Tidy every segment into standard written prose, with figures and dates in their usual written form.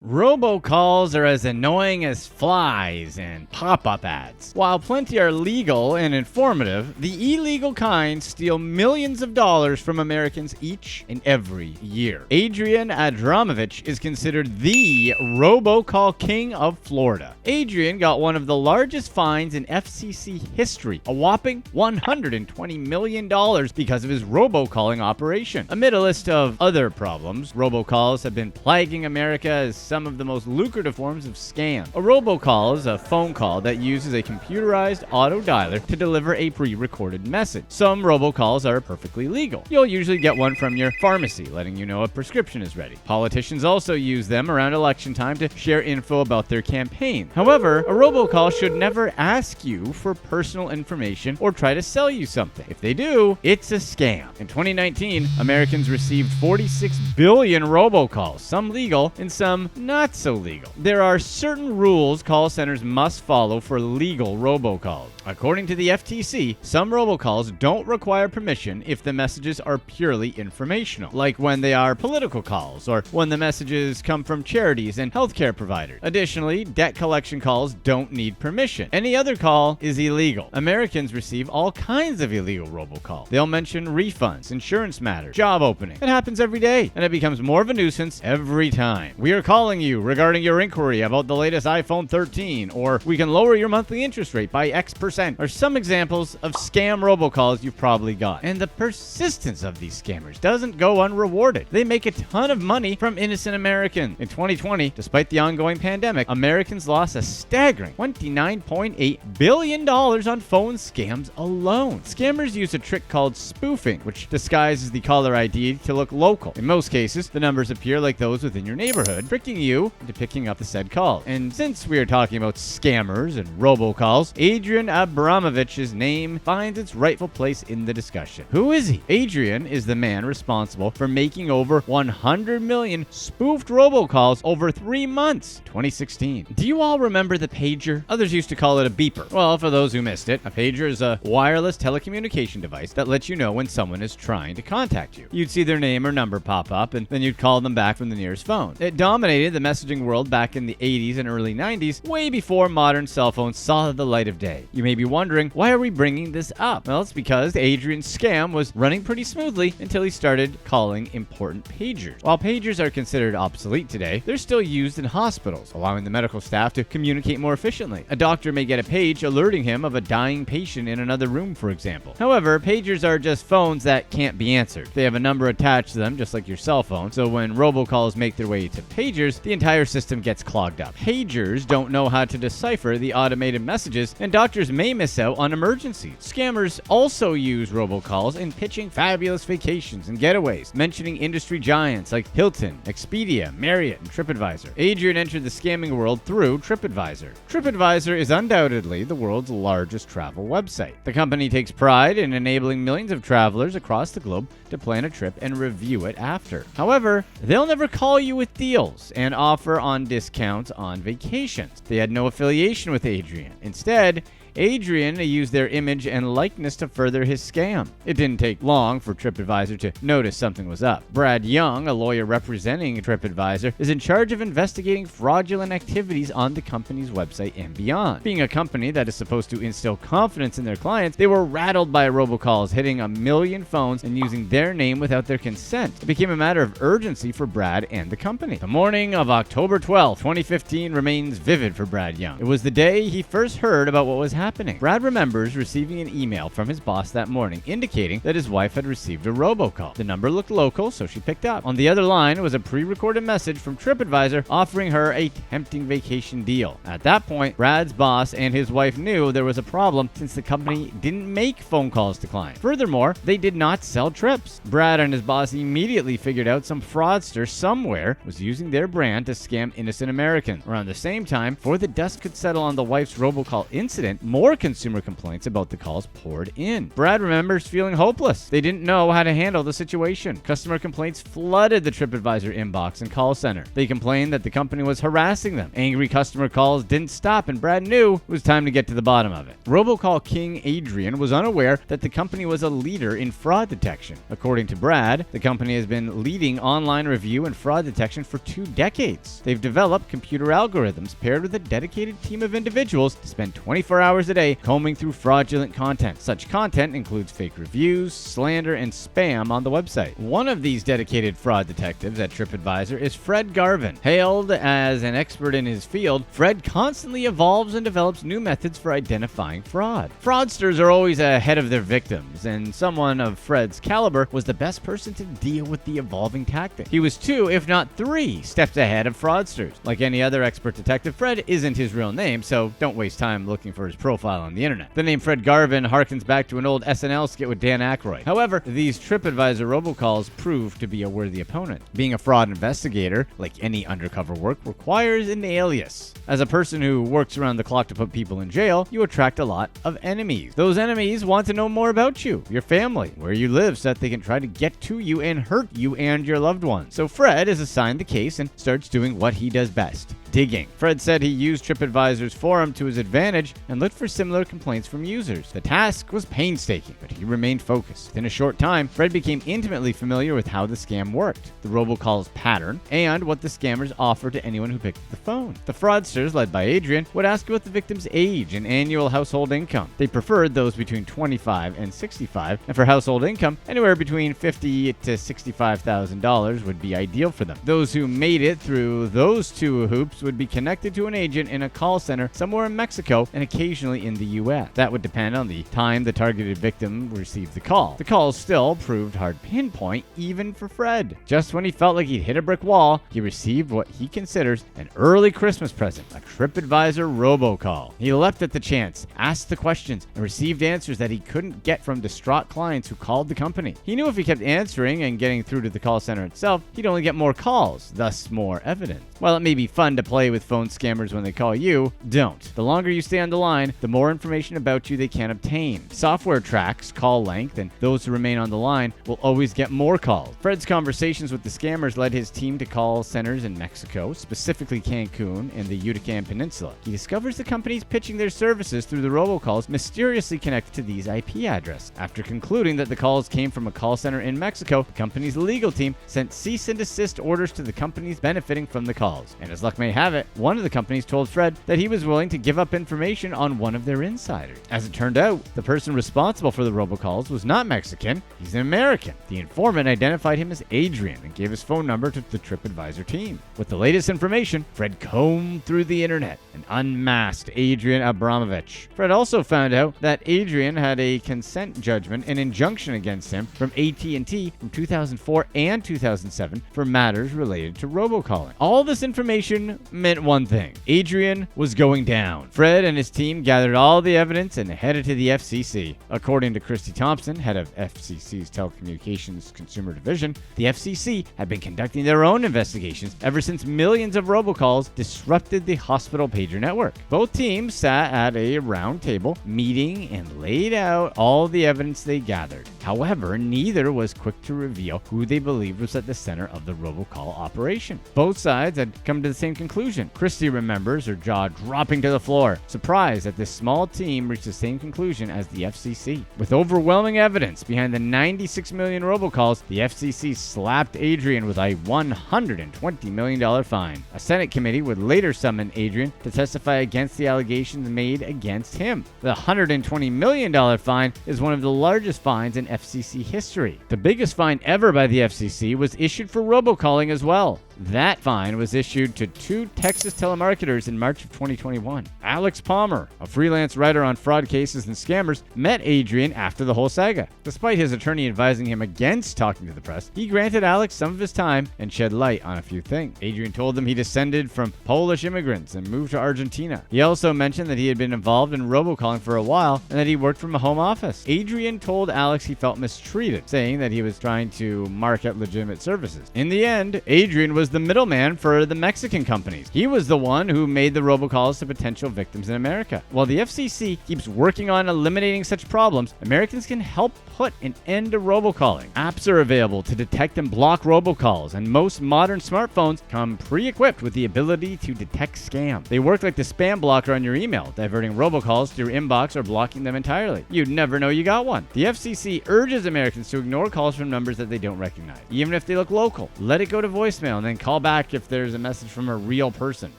Robocalls are as annoying as flies and pop-up ads. While plenty are legal and informative, the illegal kind steal millions of dollars from Americans each and every year. Adrian Abramovich is considered the Robocall King of Florida. Adrian got one of the largest fines in FCC history, a whopping $120 million because of his robocalling operation. Amid a list of other problems, robocalls have been plaguing America as some of the most lucrative forms of scam. A robocall is a phone call that uses a computerized auto dialer to deliver a pre-recorded message. Some robocalls are perfectly legal. You'll usually get one from your pharmacy, letting you know a prescription is ready. Politicians also use them around election time to share info about their campaign. However, a robocall should never ask you for personal information or try to sell you something. If they do, it's a scam. In 2019, Americans received 46 billion robocalls, some legal and some not so legal. There are certain rules call centers must follow for legal robocalls. According to the FTC, some robocalls don't require permission if the messages are purely informational, like when they are political calls or when the messages come from charities and healthcare providers. Additionally, debt collection calls don't need permission. Any other call is illegal. Americans receive all kinds of illegal robocalls. They'll mention refunds, insurance matters, job opening. It happens every day, and it becomes more of a nuisance every time. We are calling you regarding your inquiry about the latest iPhone 13, or we can lower your monthly interest rate by X%, are some examples of scam robocalls you've probably got. And the persistence of these scammers doesn't go unrewarded. They make a ton of money from innocent Americans. In 2020, despite the ongoing pandemic, Americans lost a staggering $29.8 billion on phone scams alone. Scammers use a trick called spoofing, which disguises the caller ID to look local. In most cases, the numbers appear like those within your neighborhood, tricking you into picking up the said call. And since we are talking about scammers and robocalls, Adrian Abramovich's name finds its rightful place in the discussion. Who is he? Adrian is the man responsible for making over 100 million spoofed robocalls over 3 months, 2016. Do you all remember the pager? Others used to call it a beeper. Well, for those who missed it, a pager is a wireless telecommunication device that lets you know when someone is trying to contact you. You'd see their name or number pop up, and then you'd call them back from the nearest phone. It dominated the messaging world back in the 80s and early 90s, way before modern cell phones saw the light of day. You may be wondering, why are we bringing this up? Well, it's because Adrian's scam was running pretty smoothly until he started calling important pagers. While pagers are considered obsolete today, they're still used in hospitals, allowing the medical staff to communicate more efficiently. A doctor may get a page alerting him of a dying patient in another room, for example. However, pagers are just phones that can't be answered. They have a number attached to them, just like your cell phone, so when robocalls make their way to pagers, the entire system gets clogged up. Pagers don't know how to decipher the automated messages, and doctors may miss out on emergencies. Scammers also use robocalls in pitching fabulous vacations and getaways, mentioning industry giants like Hilton, Expedia, Marriott, and TRIPADVISOR. Adrian entered the scamming world through TRIPADVISOR. TRIPADVISOR is undoubtedly the world's largest travel website. The company takes pride in enabling millions of travelers across the globe to plan a trip and review it after. However, they'll never call you with deals and offer on discounts on vacations. They had no affiliation with Adrian. Instead, Adrian used their image and likeness to further his scam. It didn't take long for TripAdvisor to notice something was up. Brad Young, a lawyer representing TripAdvisor, is in charge of investigating fraudulent activities on the company's website and beyond. Being a company that is supposed to instill confidence in their clients, they were rattled by robocalls hitting 1 million phones and using their name without their consent. It became a matter of urgency for Brad and the company. The morning of October 12, 2015 remains vivid for Brad Young. It was the day he first heard about what was happening. Brad remembers receiving an email from his boss that morning indicating that his wife had received a robocall. The number looked local, so she picked up. On the other line was a pre-recorded message from TripAdvisor offering her a tempting vacation deal. At that point, Brad's boss and his wife knew there was a problem since the company didn't make phone calls to clients. Furthermore, they did not sell trips. Brad and his boss immediately figured out some fraudster somewhere was using their brand to scam innocent Americans. Around the same time, before the dust could settle on the wife's robocall incident, more more consumer complaints about the calls poured in. Brad remembers feeling hopeless. They didn't know how to handle the situation. Customer complaints flooded the TRIPADVISOR inbox and call center. They complained that the company was harassing them. Angry customer calls didn't stop, and Brad knew it was time to get to the bottom of it. Robocall King Adrian was unaware that the company was a leader in fraud detection. According to Brad, the company has been leading online review and fraud detection for 2 decades. They've developed computer algorithms paired with a dedicated team of individuals to spend 24 hours a day combing through fraudulent content. Such content includes fake reviews, slander, and spam on the website. One of these dedicated fraud detectives at TRIPADVISOR is Fred Garvin. Hailed as an expert in his field, Fred constantly evolves and develops new methods for identifying fraud. Fraudsters are always ahead of their victims, and someone of Fred's caliber was the best person to deal with the evolving tactic. He was 2, if not 3, steps ahead of fraudsters. Like any other expert detective, Fred isn't his real name, so don't waste time looking for his profile on the internet. The name Fred Garvin harkens back to an old SNL skit with Dan Aykroyd. However, these TRIPADVISOR robocalls proved to be a worthy opponent. Being a fraud investigator, like any undercover work, requires an alias. As a person who works around the clock to put people in jail, you attract a lot of enemies. Those enemies want to know more about you, your family, where you live, so that they can try to get to you and hurt you and your loved ones. So Fred is assigned the case and starts doing what he does best: digging. Fred said he used TRIPADVISOR's forum to his advantage and looked for similar complaints from users. The task was painstaking, but he remained focused. In a short time, Fred became intimately familiar with how the scam worked, the robocalls pattern, and what the scammers offered to anyone who picked up the phone. The fraudsters, led by Adrian, would ask about the victim's age and annual household income. They preferred those between 25 and 65, and for household income, anywhere between $50,000 to $65,000 would be ideal for them. Those who made it through those 2 hoops would be connected to an agent in a call center somewhere in Mexico and occasionally in the US. That would depend on the time the targeted victim received the call. The calls still proved hard to pinpoint, even for Fred. Just when he felt like he'd hit a brick wall, he received what he considers an early Christmas present: a TRIPADVISOR robocall. He leapt at the chance, asked the questions, and received answers that he couldn't get from distraught clients who called the company. He knew if he kept answering and getting through to the call center itself, he'd only get more calls, thus more evidence. While it may be fun to play with phone scammers when they call you, don't. The longer you stay on the line, the more information about you they can obtain. Software tracks call length, and those who remain on the line will always get more calls. Fred's conversations with the scammers led his team to call centers in Mexico, specifically Cancun and the Yucatan Peninsula. He discovers the companies pitching their services through the robocalls mysteriously connected to these IP addresses. After concluding that the calls came from a call center in Mexico, the company's legal team sent cease and desist orders to the companies benefiting from the calls. And as luck may have it, one of the companies told Fred that he was willing to give up information on one of their insiders. As it turned out, the person responsible for the robocalls was not Mexican, he's an American. The informant identified him as Adrian and gave his phone number to the TRIPADVISOR team. With the latest information, Fred combed through the internet and unmasked Adrian Abramovich. Fred also found out that Adrian had a consent judgment and injunction against him from AT&T from 2004 and 2007 for matters related to robocalling. All this information meant one thing: Adrian was going down. Fred and his team gathered all the evidence and headed to the FCC. According to Christy Thompson, head of FCC's Telecommunications Consumer Division, the FCC had been conducting their own investigations ever since millions of robocalls disrupted the hospital pager network. Both teams sat at a round table, meeting and laid out all the evidence they gathered. However, neither was quick to reveal who they believed was at the center of the robocall operation. Both sides had come to the same conclusion. Christy remembers her jaw dropping to the floor, surprised that this small team reached the same conclusion as the FCC. With overwhelming evidence behind the 96 million robocalls, the FCC slapped Adrian with a $120 million fine. A Senate committee would later summon Adrian to testify against the allegations made against him. The $120 million fine is one of the largest fines in FCC history. The biggest fine ever by the FCC was issued for robocalling as well. That fine was issued to 2 Texas telemarketers in March of 2021. Alex Palmer, a freelance writer on fraud cases and scammers, met Adrian after the whole saga. Despite his attorney advising him against talking to the press, he granted Alex some of his time and shed light on a few things. Adrian told them he descended from Polish immigrants and moved to Argentina. He also mentioned that he had been involved in robocalling for a while and that he worked from a home office. Adrian told Alex he felt mistreated, saying that he was trying to market legitimate services. In the end, Adrian was was the middleman for the Mexican companies. He was the one who made the robocalls to potential victims in America. While the FCC keeps working on eliminating such problems, Americans can help put an end to robocalling. Apps are available to detect and block robocalls, and most modern smartphones come pre-equipped with the ability to detect scams. They work like the spam blocker on your email, diverting robocalls to your inbox or blocking them entirely. You'd never know you got one. The FCC urges Americans to ignore calls from numbers that they don't recognize, even if they look local. Let it go to voicemail and then call back if there's a message from a real person.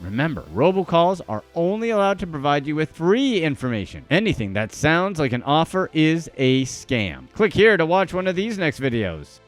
Remember, robocalls are only allowed to provide you with free information. Anything that sounds like an offer is a scam. Click here to watch one of these next videos.